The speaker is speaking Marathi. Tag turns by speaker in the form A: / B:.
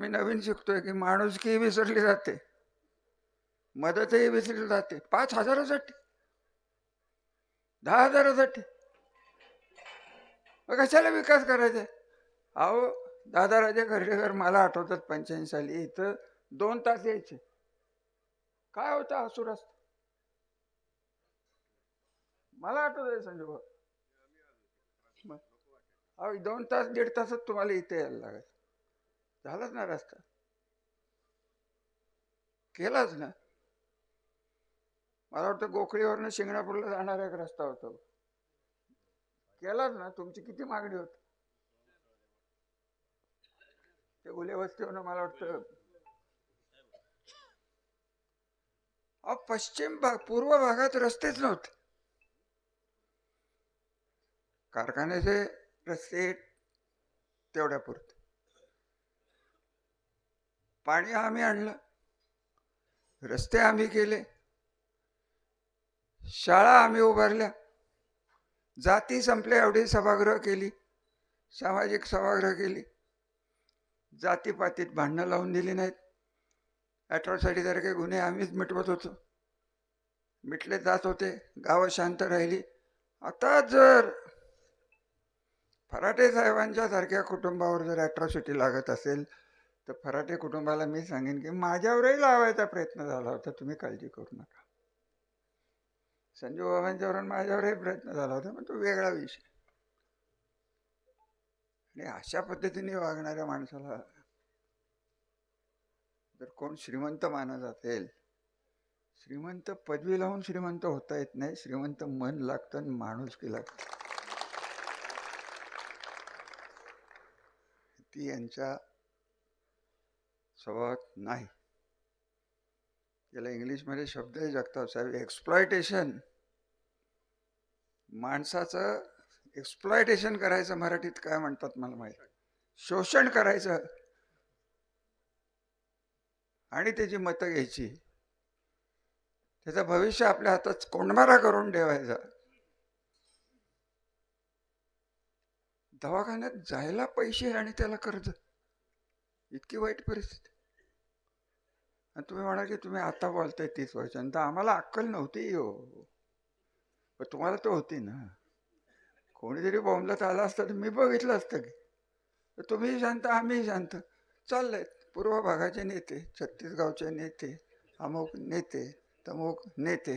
A: मी नवीन शिकतोय की माणुसकी विसरली जाते, मदतही विसरली जाते. 5,000साठी, 10,000साठी मग कशाला विकास करायचा? अहो, दादाराजे खर्डेकर मला आठवतात 85 साली इथं 2 तास यायचे. काय होता असुरस्त? मला आठवत संजय भाऊ. अहो 2 तास 1.5 तासात तुम्हाला इथे यायला लागत. झालाच ना रस्ता, केलाच ना. मला वाटतं गोखळीवरनं शिंगणापूरला जाणारा एक रस्ता होता, केलाच ना. तुमची किती मागणी होती? ते गुले वस्तीवरनं मला वाटतं. अहो पश्चिम भाग, पूर्व भागात रस्तेच नव्हते. कारखान्याचे रस्ते तेवढ्यापुरते. पाणी आम्ही आणलं, रस्ते आम्ही केले, शाळा आम्ही उभारल्या, जाती संपल्या एवढी सभागृह केली, सामाजिक सभागृह केली, जातीपातीत भांडणं लावून दिली नाहीत. अॅट्रॉसिटी सारखे गुन्हे आम्हीच मिटवत होतो, मिटले जात होते, गावं शांत राहिली. आता जर फराटे साहेबांच्या सारख्या कुटुंबावर जर अॅट्रॉसिटी लागत असेल तर फराटे कुटुंबाला मी सांगेन की माझ्यावरही लावायचा प्रयत्न झाला होता, तुम्ही काळजी करू नका. संजू बाबांच्यावर माझ्यावरही प्रयत्न झाला होता, पण तो वेगळा विषय. आणि अशा पद्धतीने वागणाऱ्या माणसाला जर कोण श्रीमंत मानत असेल, श्रीमंत पदवी लावून श्रीमंत होता येत नाही, श्रीमंत मन लागतं आणि माणुसकी लागतं. ती यांच्या स्वभावात नाही. याला इंग्लिशमध्ये शब्द आहे जगताप साहेब, एक्सप्लॉयटेशन. माणसाचं एक्सप्लॉयटेशन करायचं मराठीत काय म्हणतात मला माहिती, शोषण करायचं आणि त्याची मतं घ्यायची, त्याचं भविष्य आपल्या हातात कोंडमारा करून ठेवायचा. दवाखान्यात जायला पैसे आणि त्याला कर्ज, इतकी वाईट परिस्थिती. आणि तुम्ही म्हणाल की तुम्ही आता बोलताय 30 वर्षांत, आम्हाला अक्कल नव्हती हो. पण तुम्हाला तर होती ना. कोणीतरी बॉम्बलात आला असता तर मी बघितलं असतं की. तुम्ही शांत, आम्ही शांत चाललंय. पूर्व भागाचे नेते, छत्तीसगावचे नेते, अमुक नेते, तमुक नेते,